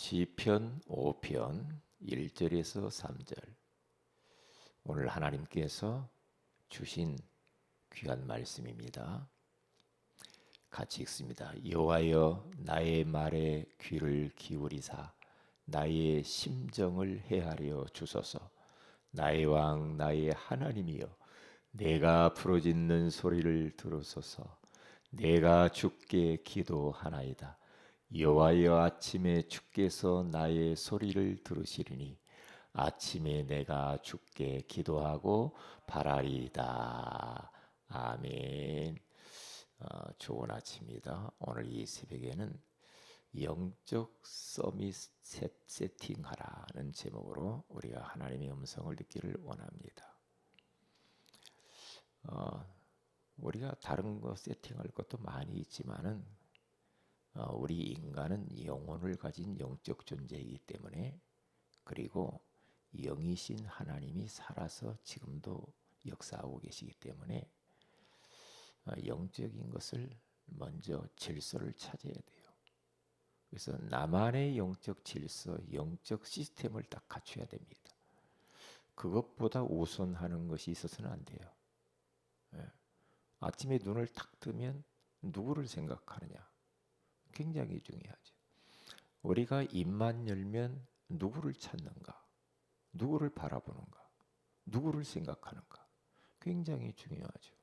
시편 5편 1절에서 3절. 오늘 하나님께서 주신 귀한 말씀입니다. 같이 읽습니다. 여호와여, 나의 말에 귀를 기울이사 나의 심정을 헤아려 주소서. 나의 왕, 나의 하나님이여, 내가 부르짖는 소리를 들으소서. 내가 주께 기도하나이다. 여호와여, 아침에 주께서 나의 소리를 들으시리니 아침에 내가 주께 기도하고 바라리이다. 아멘. 좋은 아침입니다. 오늘 이 새벽에는 영적 서밋 세팅하라는 제목으로 우리가 하나님의 음성을 듣기를 원합니다. 우리가 다른 거 세팅할 것도 많이 있지만은 우리 인간은 영혼을 가진 영적 존재이기 때문에, 그리고 영이신 하나님이 살아서 지금도 역사하고 계시기 때문에 영적인 것을 먼저 질서를 찾아야 돼요. 그래서 나만의 영적 질서, 영적 시스템을 딱 갖춰야 됩니다. 그것보다 우선하는 것이 있어서는 안 돼요. 아침에 눈을 딱 뜨면 누구를 생각하느냐, 굉장히 중요하죠. 우리가 입만 열면 누구를 찾는가, 누구를 바라보는가, 누구를 생각하는가, 굉장히 중요하죠.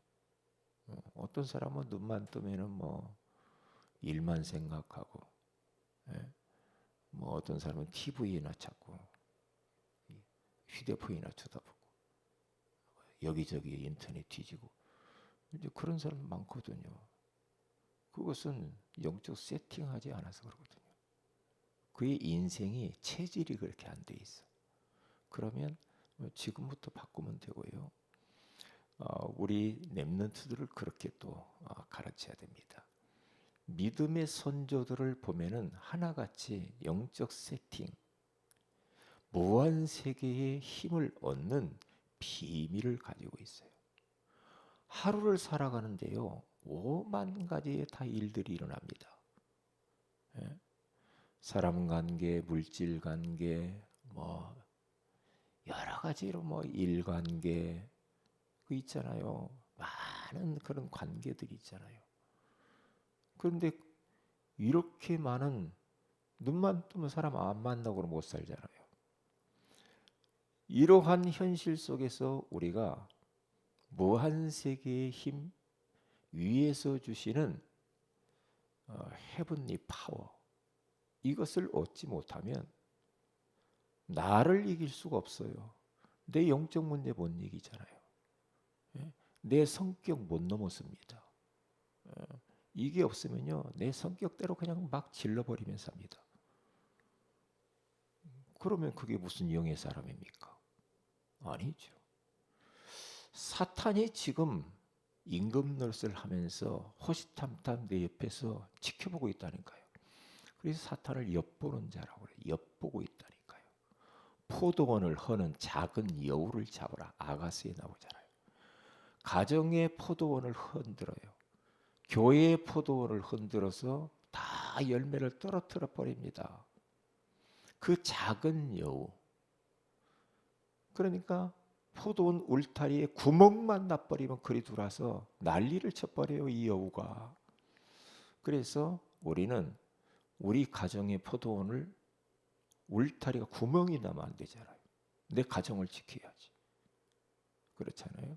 어떤 사람은 눈만 뜨면은 일만 생각하고, 어떤 사람은 TV나 찾고 휴대폰이나 쳐다보고 여기저기 인터넷 뒤지고, 이제 그런 사람 많거든요. 그것은 영적 세팅하지 않아서 그렇거든요. 그의 인생이 체질이 그렇게 안 돼 있어. 그러면 지금부터 바꾸면 되고요. 우리 렘넌트들을 그렇게 또 가르쳐야 됩니다. 믿음의 선조들을 보면은 하나같이 영적 세팅, 무한 세계의 힘을 얻는 비밀을 가지고 있어요. 하루를 살아가는데요, 5만 가지의 다 일들이 일어납니다. 사람 관계, 물질 관계, 여러 가지로 일 관계, 그 있잖아요. 많은 그런 관계들이 있잖아요. 그런데 이렇게 많은, 눈만 뜨면 사람 안 만나고 못 살잖아요. 이러한 현실 속에서 우리가 무한 세계의 힘, 위에서 주시는 헤븐리 파워, 이것을 얻지 못하면 나를 이길 수가 없어요. 내 영적 문제 못 이기잖아요. 내 성격 못 넘어섭니다. 이게 없으면요, 내 성격대로 그냥 막 질러버리면서 삽니다. 그러면 그게 무슨 영의 사람입니까? 아니죠. 사탄이 지금 임금 노릇을 하면서 호시탐탐 내 옆에서 지켜보고 있다니까요. 그래서 사탄을 엿보는 자라고 그래요. 엿보고 있다니까요. 포도원을 허는 작은 여우를 잡으라, 아가스에 나오잖아요. 가정의 포도원을 흔들어요. 교회의 포도원을 흔들어서 다 열매를 떨어뜨려 버립니다. 그 작은 여우. 그러니까 포도원 울타리에 구멍만 나버리면 그리 들어와서 난리를 쳐버려요, 이 여우가. 그래서 우리는 우리 가정의 포도원을, 울타리가 구멍이 나면 안 되잖아요. 내 가정을 지켜야지. 그렇잖아요.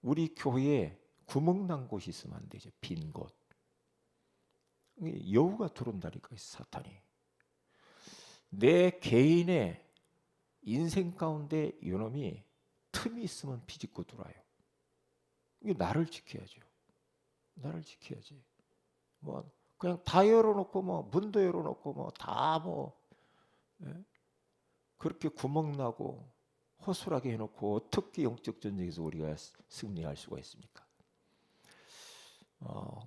우리 교회에 구멍 난 곳이 있으면 안 되죠. 빈 곳. 여우가 들어온다니까, 사탄이. 내 개인의 인생 가운데 이놈이 틈이 있으면 비집고 들어와요. 이게 나를 지켜야죠. 나를 지켜야지. 그냥 다 열어놓고 문도 열어놓고 다 그렇게 구멍 나고 허술하게 해놓고 어떻게 영적 전쟁에서 우리가 승리할 수가 있습니까?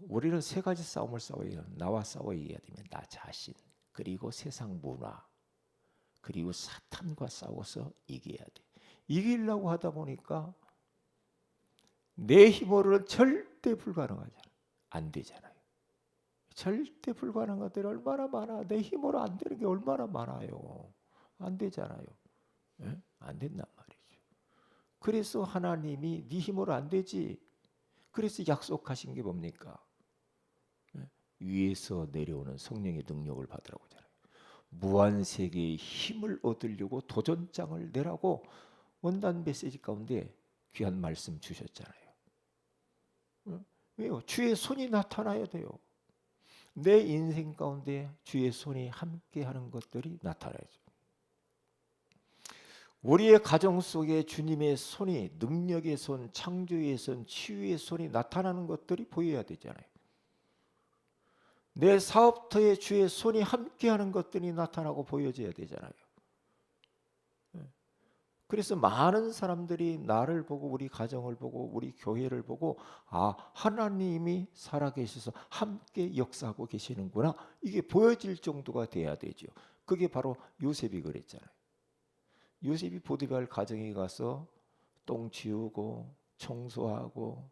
우리는 세 가지 싸움을 싸워요. 나와 싸워 이겨야 되면 나 자신, 그리고 세상 문화, 그리고 사탄과 싸워서 이겨야 돼. 이기려고 하다 보니까 내 힘으로는 절대 불가능하잖아. 안 되잖아요. 절대 불가능한 것들이 얼마나 많아. 내 힘으로 안 되는 게 얼마나 많아요. 안 되잖아요. 예? 안 된단 말이죠. 그래서 하나님이 네 힘으로 안 되지. 그래서 약속하신 게 뭡니까? 예? 위에서 내려오는 성령의 능력을 받으라고 하잖아요. 무한세계의 힘을 얻으려고 도전장을 내라고 원단 메시지 가운데 귀한 말씀 주셨잖아요. 왜요? 주의 손이 나타나야 돼요. 내 인생 가운데 주의 손이 함께하는 것들이 나타나야죠. 우리의 가정 속에 주님의 손이, 능력의 손, 창조의 손, 치유의 손이 나타나는 것들이 보여야 되잖아요. 내 사업터에 주의 손이 함께하는 것들이 나타나고 보여져야 되잖아요. 그래서 많은 사람들이 나를 보고, 우리 가정을 보고, 우리 교회를 보고, 아, 하나님이 살아계셔서 함께 역사하고 계시는구나, 이게 보여질 정도가 돼야 되죠. 그게 바로 요셉이 그랬잖아요. 요셉이 보디발 가정에 가서 똥 치우고 청소하고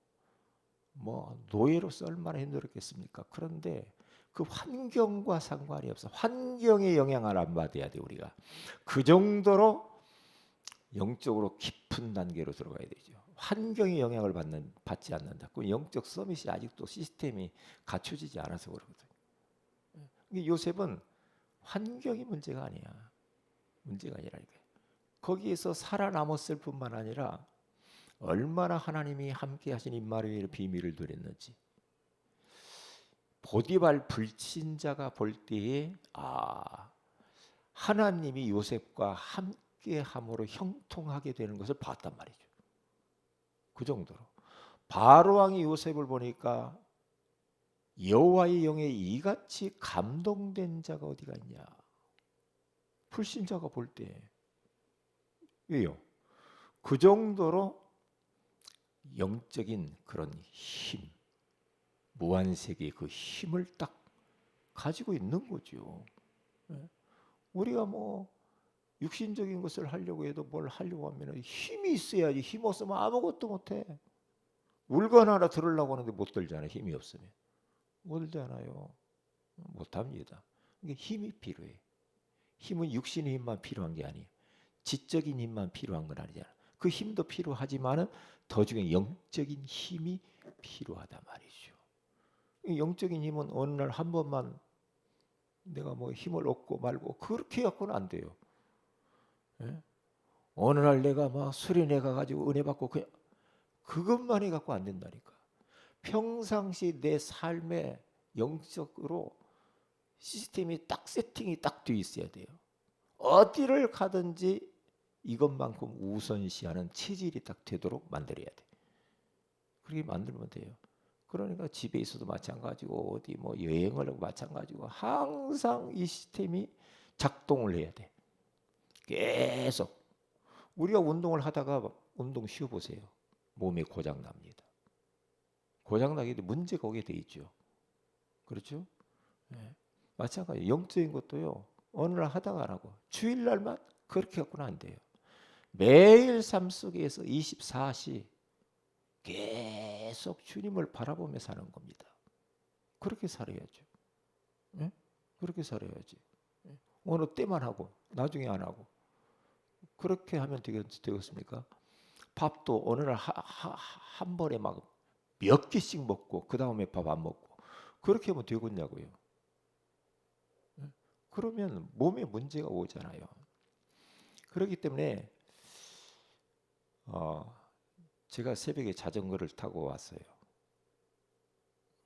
뭐 노예로서 얼마나 힘들었겠습니까? 그런데 그 환경과 상관이 없어. 환경의 영향을 안 받아야 돼, 우리가. 그 정도로 영적으로 깊은 단계로 들어가야 되죠. 환경의 영향을 받지 않는다. 그 영적 서밋이 아직도 시스템이 갖춰지지 않아서 그러거든요. 요셉은 환경이 문제가 아니야. 문제가 아니라니까요. 거기에서 살아남았을 뿐만 아니라 얼마나 하나님이 함께 하신 임마누엘의 비밀을 누렸는지. 보디발 불신자가 볼 때에 하나님이 요셉과 함께함으로 형통하게 되는 것을 봤단 말이죠. 그 정도로. 바로 왕이 요셉을 보니까 여호와의 영에 이같이 감동된 자가 어디가 있냐. 불신자가 볼 때. 왜요? 그 정도로 영적인 그런 힘, 무한세계의 그 힘을 딱 가지고 있는 거죠. 우리가 뭐 육신적인 것을 하려고 해도 뭘 하려고 하면 힘이 있어야지. 힘 없으면 아무것도 못해. 물건 하나 들으려고 하는데 못 들잖아요. 힘이 없으면. 못 들잖아요. 못합니다. 이게 힘이 필요해. 힘은 육신의 힘만 필요한 게 아니에요. 지적인 힘만 필요한 건 아니잖아. 그 힘도 필요하지만은 더 중요한 영적인 힘이 필요하단 말이죠. 영적인 힘은 어느 날 한 번만 내가 뭐 힘을 얻고 말고 그렇게 갖고는 안 돼요. 예? 어느 날 내가 막 수련회 가가지고 은혜 받고 그냥 그것만 해 갖고 안 된다니까. 평상시 내 삶에 영적으로 시스템이 딱 세팅이 딱 돼 있어야 돼요. 어디를 가든지 이것만큼 우선시하는 체질이 딱 되도록 만들어야 돼. 그렇게 만들면 돼요. 그러니까 집에 있어도 마찬가지고 어디 뭐 여행을 하고 마찬가지고 항상 이 시스템이 작동을 해야 돼. 계속. 우리가 운동을 하다가 운동 쉬어보세요. 몸에 고장 납니다. 고장 나게 돼 문제가 오게 돼 있죠. 그렇죠? 네. 마찬가지 영적인 것도요. 어느 날 하다가 안 하고 주일날만 그렇게 갖고는 안 돼요. 매일 삶 속에서 24시 계속 주님을 바라보며 사는 겁니다. 그렇게 살아야죠. 네? 그렇게 살아야지. 어느 때만 하고 나중에 안 하고 그렇게 하면 되겠습니까? 밥도 어느 날 한 번에 막 몇 개씩 먹고 그 다음에 밥 안 먹고 그렇게 하면 되겠냐고요. 그러면 몸에 문제가 오잖아요. 그렇기 때문에 제가 새벽에 자전거를 타고 왔어요.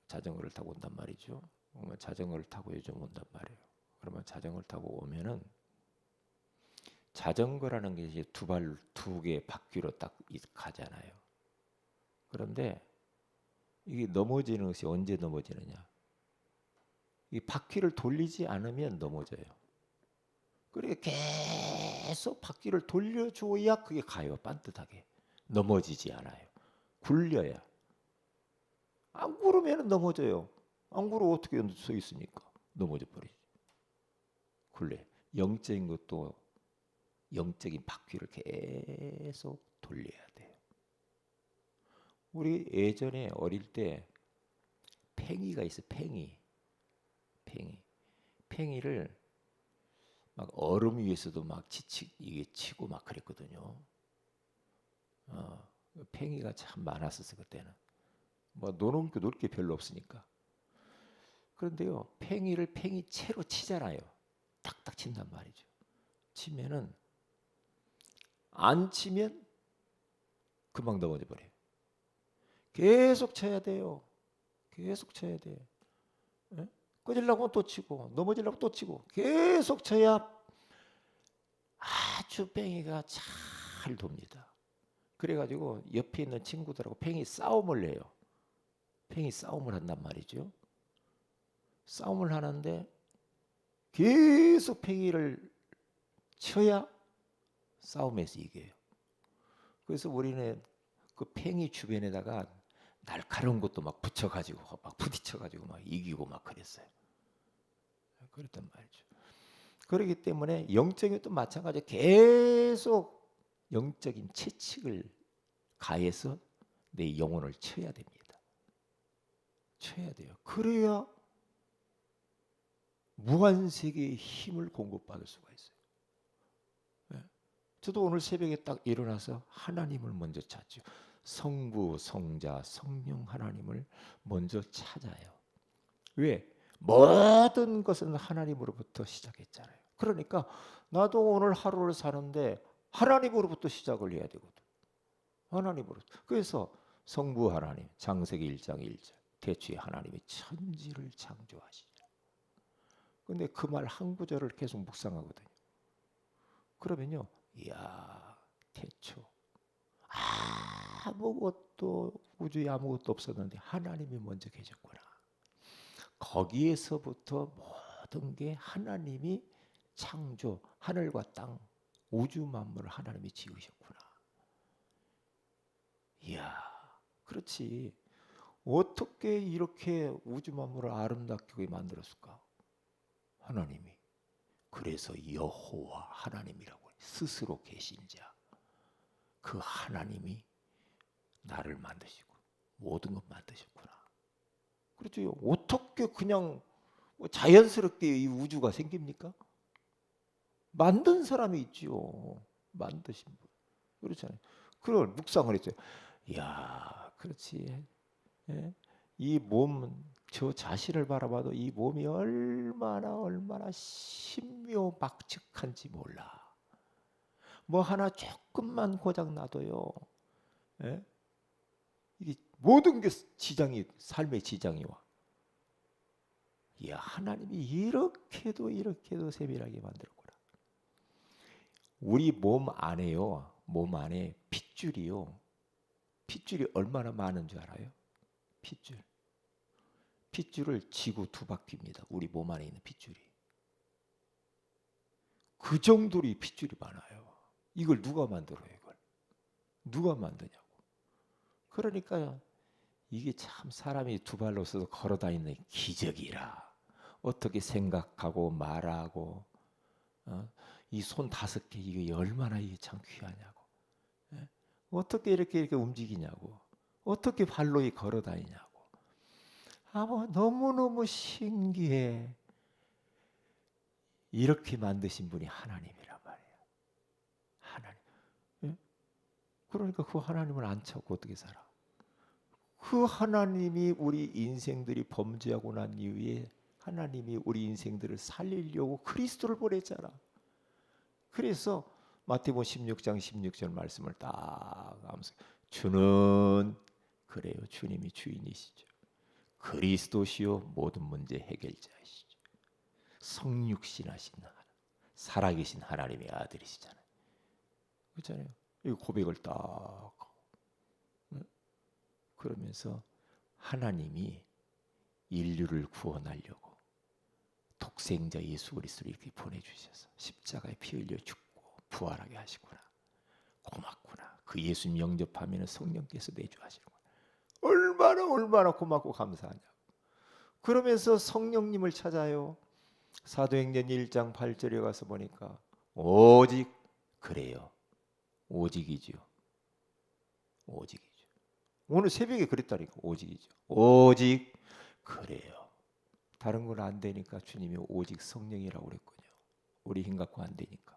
자전거를 타고 온단 말이죠. 자전거를 타고 요즘 온단 말이에요. 그러면 자전거를 타고 오면은 자전거라는 게 이제 두 개 바퀴로 딱 가잖아요. 그런데 이게 넘어지는 것이 언제 넘어지느냐? 이 바퀴를 돌리지 않으면 넘어져요. 그러니까 계속 바퀴를 돌려줘야 그게 가요. 반듯하게. 넘어지지 않아요. 굴려야. 안 구르면 넘어져요. 안 구르면 어떻게 서 있습니까? 넘어져 버리죠. 굴려. 영적인 것도 영적인 바퀴를 계속 돌려야 돼요. 우리 예전에 어릴 때 팽이가 있어. 팽이. 팽이를 막 얼음 위에서도 막 이게 치고 막 그랬거든요. 팽이가 참 많았었어 그때는. 뭐 놀 게 별로 없으니까. 그런데요, 팽이채로 치잖아요. 탁탁 친단 말이죠. 치면은 안 치면 금방 넘어져 버려요. 계속 쳐야 돼요. 계속 쳐야 돼. 예? 꺼지려고 하면 또 치고 넘어지려고 하면 또 치고 계속 쳐야 아주 팽이가 잘 돕니다. 그래가지고 옆에 있는 친구들하고 팽이 싸움을 해요. 팽이 싸움을 한단 말이죠. 싸움을 하는데 계속 팽이를 쳐야 싸움에서 이겨요. 그래서 우리는 그 팽이 주변에다가 날카로운 것도 막 붙여가지고 막 부딪혀가지고 막 이기고 막 그랬어요. 그랬단 말이죠. 그렇기 때문에 영적인 것도 마찬가지로 계속 영적인 채찍을 가해서 내 영혼을 쳐야 됩니다. 쳐야 돼요. 그래야 무한세계의 힘을 공급받을 수가 있어요. 네. 저도 오늘 새벽에 딱 일어나서 하나님을 먼저 찾죠. 성부, 성자, 성령 하나님을 먼저 찾아요. 왜? 모든 것은 하나님으로부터 시작했잖아요. 그러니까 나도 오늘 하루를 사는데 하나님으로부터 시작을 해야 되거든. 하나님으로부터. 그래서 성부 하나님, 창세기 1장 1절. 태초에 하나님이 천지를 창조하시니라. 근데 그 말 한 구절을 계속 묵상하거든요. 그러면요, 이야, 태초. 아무것도 우주에 아무것도 없었는데 하나님이 먼저 계셨구나. 거기에서부터 모든 게 하나님이 창조, 하늘과 땅, 우주 만물을 하나님이 지으셨구나. 이야, 그렇지. 어떻게 이렇게 우주 만물을 아름답게 만들었을까? 하나님이. 그래서 여호와 하나님이라고 스스로 계신 자. 그 하나님이 나를 만드시고 모든 것 만드셨구나. 그렇죠. 어떻게 그냥 자연스럽게 이 우주가 생깁니까? 만든 사람이 있지요. 만드신 분. 그렇잖아요. 그걸 묵상을 했어요. 이야, 그렇지. 예? 이 몸, 저 자신을 바라봐도 이 몸이 얼마나 신묘막측한지 몰라. 뭐 하나 조금만 고장 나도요. 예? 이게 모든 게 삶의 지장이 와. 이야, 하나님이 이렇게도 세밀하게 만들었구나. 우리 몸 안에 핏줄이 얼마나 많은 줄 알아요? 핏줄을 지구 2바퀴입니다. 우리 몸 안에 있는 핏줄이. 그 정도로 이 핏줄이 많아요. 이걸 누가 만들어요? 이걸 누가 만드냐고. 그러니까 이게 참 사람이 2발로 서서 걸어 다니는 기적이라. 어떻게 생각하고 말하고 이 손 5개 이게 얼마나 이게 참 귀하냐고. 예? 어떻게 이렇게 움직이냐고. 어떻게 발로 걸어 다니냐고. 너무너무 신기해. 이렇게 만드신 분이 하나님이란 말이에요. 하나님. 예? 그러니까 그 하나님을 안 찾고 어떻게 살아? 그 하나님이 우리 인생들이 범죄하고 난 이후에 하나님이 우리 인생들을 살리려고 그리스도를 보냈잖아. 그래서 마태복음 16장 16절 말씀을 딱 하면서 주는 그래요. 주님이 주인이시죠. 그리스도시요 모든 문제 해결자이시죠. 성육신하신 살아계신 하나님의 아들이시잖아요. 그렇잖아요. 이 고백을 딱 그러면서 하나님이 인류를 구원하려고 독생자 예수 그리스도를 이렇게 보내주셔서 십자가에 피 흘려 죽고 부활하게 하시구나. 고맙구나. 그 예수님 영접하면 성령께서 내주하시는구나. 얼마나 고맙고 감사하냐고. 그러면서 성령님을 찾아요. 사도행전 1장 8절에 가서 보니까 오직 그래요. 오직이죠. 오직이죠. 오늘 새벽에 그랬다니까. 오직이죠. 오직 그래요. 다른 건 안 되니까 주님이 오직 성령이라고 그랬군요. 우리 힘 갖고 안 되니까.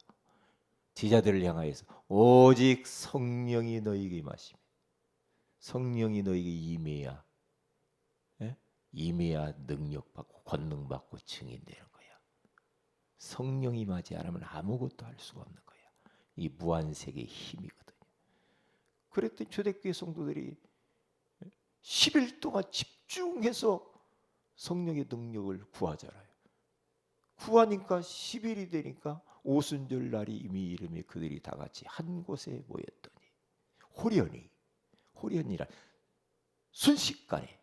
제자들을 향하여서 오직 성령이 너희에게 임하시며 성령이 너희에게 임해야, 예? 임해야 능력받고 권능받고 증인되는 거야. 성령이 임하지 않으면 아무것도 할 수가 없는 거야. 이 무한세계의 힘이거든요. 그랬더니 초대교회 성도들이 10일 동안 집중해서 성령의 능력을 구하잖아요. 구하니까 10일이 되니까 오순절 날이 이미 이름에 그들이 다 같이 한 곳에 모였더니 호련이란 순식간에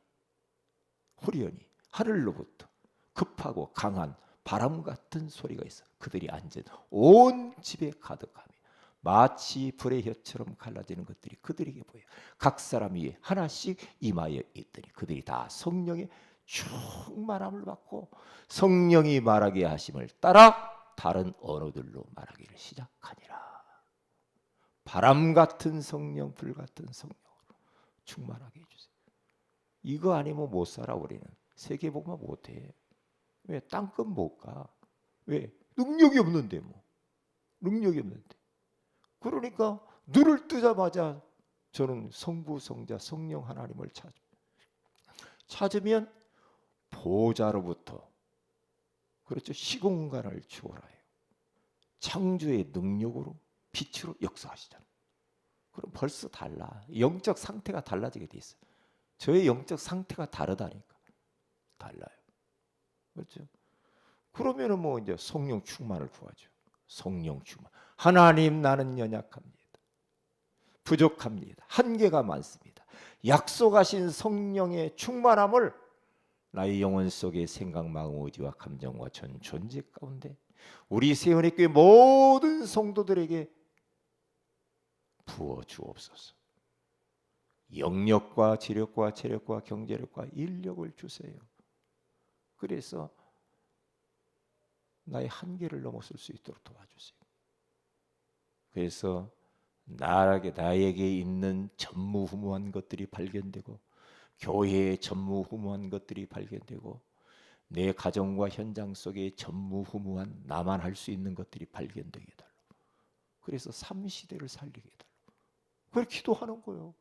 호련히 하늘로부터 급하고 강한 바람 같은 소리가 있어 그들이 앉은 온 집에 가득하며 마치 불의 혀처럼 갈라지는 것들이 그들에게 보여 각 사람 위에 하나씩 임하여 있더니 그들이 다 성령의 충만함을 받고 성령이 말하게 하심을 따라 다른 언어들로 말하기를 시작하니라. 바람 같은 성령, 불 같은 성령으로 충만하게 해주세요. 이거 아니면 못 살아. 우리는 세계복음화 못해. 왜? 땅끝 못 가. 왜? 능력이 없는데 뭐. 능력이 없는데. 그러니까 눈을 뜨자마자 저는 성부, 성자, 성령 하나님을 찾으면 보좌로부터 그렇죠. 시공간을 초월하여 창조의 능력으로 빛으로 역사하시잖아요. 그럼 벌써 달라. 영적 상태가 달라지게 돼 있어요. 저의 영적 상태가 다르다니까. 달라요. 그렇죠? 그러면은 뭐 이제 성령 충만을 구하죠. 성령 충만. 하나님 나는 연약합니다. 부족합니다. 한계가 많습니다. 약속하신 성령의 충만함을 나의 영혼 속의 생각, 마음, 의지와 감정과 전 존재 가운데 우리 세원의 교회 모든 성도들에게 부어 주옵소서. 영력과 지력과 체력과 경제력과 인력을 주세요. 그래서 나의 한계를 넘어설 수 있도록 도와주세요. 그래서 나에게 있는 전무후무한 것들이 발견되고 교회의 전무후무한 것들이 발견되고 내 가정과 현장 속에 전무후무한 나만 할 수 있는 것들이 발견되게 해달라고. 그래서 3시대를 살리게 해달라고. 그렇게 기도하는 거예요.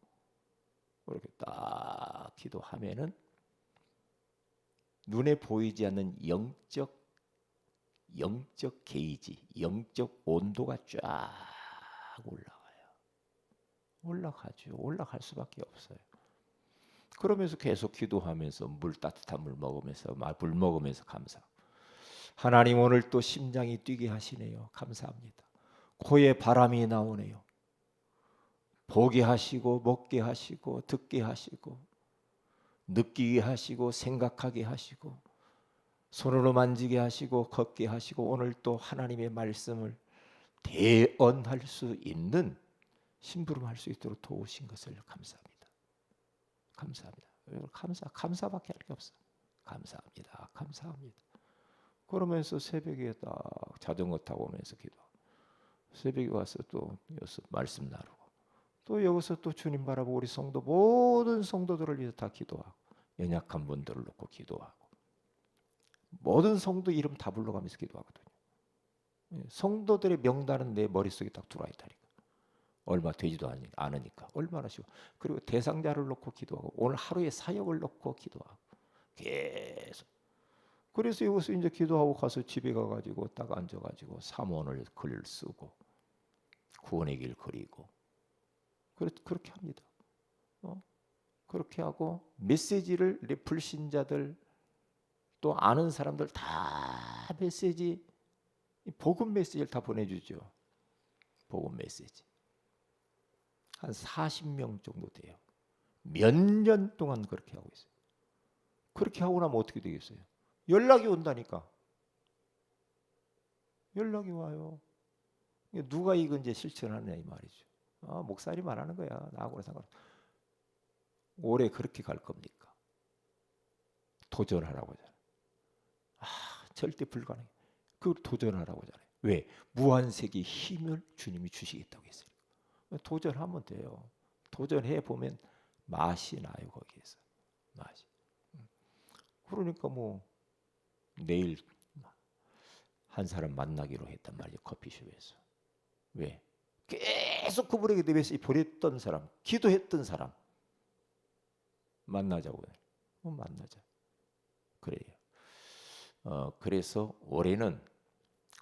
그렇게 딱 기도하면은 눈에 보이지 않는 영적 게이지, 영적 온도가 쫙 올라가죠. 올라갈 수밖에 없어요. 그러면서 계속 기도하면서 따뜻한 물 먹으면서 감사. 하나님 오늘 또 심장이 뛰게 하시네요. 감사합니다. 코에 바람이 나오네요. 보게 하시고 먹게 하시고 듣게 하시고 느끼게 하시고 생각하게 하시고 손으로 만지게 하시고 걷게 하시고 오늘 또 하나님의 말씀을 대언할 수 있는 심부름할 수 있도록 도우신 것을 감사합니다. 감사합니다. 감사밖에 할 게 없어. 감사합니다. 그러면서 새벽에 딱 자전거 타고 오면서 기도하고 새벽에 와서 또 여기서 말씀 나누고 또 여기서 또 주님 바라보고 우리 성도 모든 성도들을 위해서 다 기도하고 연약한 분들을 놓고 기도하고 모든 성도 이름 다 불러가면서 기도하거든요. 성도들의 명단은 내 머릿속에 딱 들어와 있다니까. 얼마 되지도 않으니까 얼마나 쉬워. 그리고 대상자를 놓고 기도하고 오늘 하루의 사역을 놓고 기도하고 계속. 그래서 여기서 이제 기도하고 가서 집에 가가지고 딱 앉아가지고 삼원을 글 쓰고 구원의 길 그리고 그렇게 합니다. 그렇게 하고 메시지를 불신자들 또 아는 사람들 다 메시지 복음 메시지를 다 보내주죠. 복음 메시지. 한 40명 정도 돼요. 몇 년 동안 그렇게 하고 있어요. 그렇게 하고 나면 어떻게 되겠어요? 연락이 온다니까. 연락이 와요. 누가 이거 이제 실천하느냐 이 말이죠. 목사님 말하는 거야. 나하고는 상관없어. 올해 그렇게 갈 겁니까? 도전하라고 하잖아요. 절대 불가능해. 그걸 도전하라고 하잖아요. 왜? 무한세계의 힘을 주님이 주시겠다고 했어요. 도전하면 돼요. 도전해 보면 맛이 나요 거기에서. 맛이. 그러니까 뭐 내일 한 사람 만나기로 했단 말이에요. 커피숍에서. 왜? 계속 그분에게 대해서 보냈던 사람, 기도했던 사람 만나자고요. 만나자. 그래요. 그래서 올해는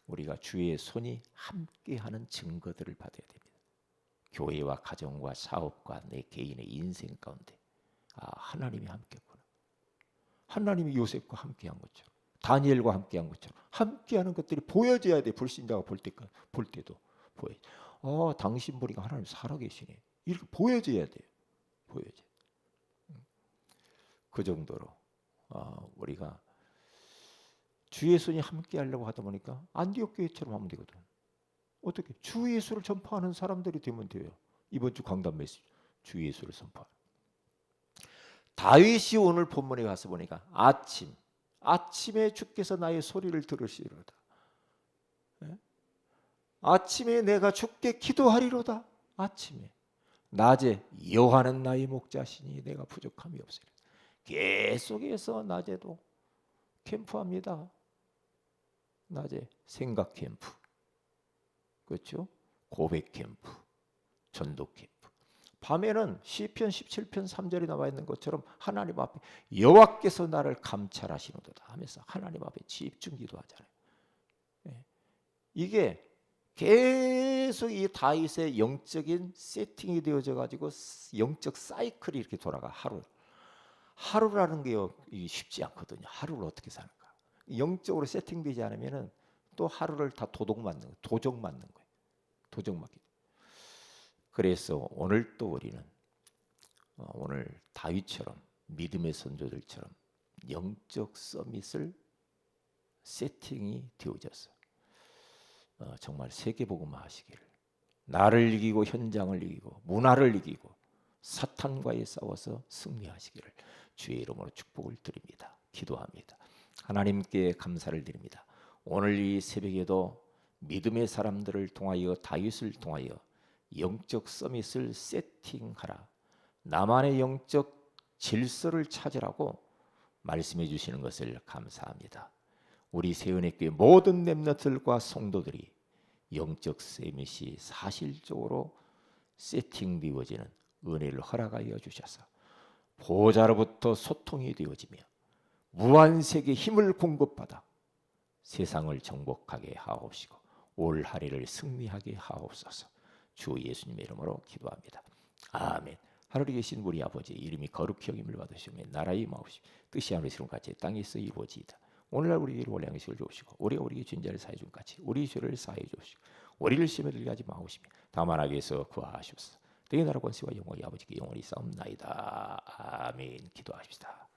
우리가 주의 손이 함께하는 증거들을 받아야 됩니다. 교회와 가정과 사업과 내 개인의 인생 가운데 하나님이 함께했구나. 하나님이 요셉과 함께한 것처럼, 다니엘과 함께한 것처럼 함께하는 것들이 보여져야 돼. 불신자가 볼 때도 보여. 당신 보니까 하나님 살아계시네. 이렇게 보여져야 돼요. 보여져. 그 정도로 우리가 주 예수님 함께 하려고 하다 보니까 안디옥 교회처럼 하면 되거든. 어떻게? 주 예수를 전파하는 사람들이 되면 돼요. 이번 주 강단 메시지 주 예수를 선포하는. 다윗이 오늘 본문에 가서 보니까 아침에 주께서 나의 소리를 들으시리로다. 아침에 내가 주께 기도하리로다. 아침에. 낮에 여호와는 나의 목자시니 내가 부족함이 없으리라. 계속해서 낮에도 캠프합니다. 낮에 생각 캠프, 그렇죠? 고백 캠프, 전도 캠프. 밤에는 시편 17편 3절이 나와 있는 것처럼 하나님 앞에 여호와께서 나를 감찰하시노도다 하면서 하나님 앞에 집중 기도하잖아요. 이게 계속 이 다윗의 영적인 세팅이 되어져 가지고 영적 사이클이 이렇게 돌아가. 하루라는 게 쉽지 않거든요. 하루를 어떻게 사는가? 영적으로 세팅되지 않으면은 또 하루를 다 도적 맞는 거예요. 도적 맞기. 그래서 오늘 또 우리는 오늘 다윗처럼 믿음의 선조들처럼 영적 서밋을 세팅이 되어져서 정말 세계복음화 하시기를, 나를 이기고 현장을 이기고 문화를 이기고 사탄과의 싸워서 승리하시기를 주의 이름으로 축복을 드립니다. 기도합니다. 하나님께 감사를 드립니다. 오늘 이 새벽에도 믿음의 사람들을 통하여 다윗을 통하여 영적 서밋을 세팅하라, 나만의 영적 질서를 찾으라고 말씀해 주시는 것을 감사합니다. 우리 세은의교회 모든 렘넌트들과 성도들이 영적 서밋이 사실적으로 세팅되어지는 은혜를 허락하여 주셔서 보좌로부터 소통이 되어지며 무한세계 힘을 공급받아 세상을 정복하게 하옵시고 올 한해를 승리하게 하옵소서. 주 예수님의 이름으로 기도합니다. 아멘. 하늘에 계신 우리 아버지 이름이 거룩히 여김을 받으시며 나라의 마옵시며 뜻이 하늘에서 같이 땅에서 이루어지이다. 오늘날 우리에게 올 양식을 주옵시고 우리가 우리에게 진 자를 사해 준 같이 우리 죄를 사해 주옵시고 우리를 시험에 들게 하지 마옵시며 다만 악에서 구하시옵소서. 너희 나라 권세와 영광이 아버지께 영원히 싸움나이다. 아멘. 기도하십시다.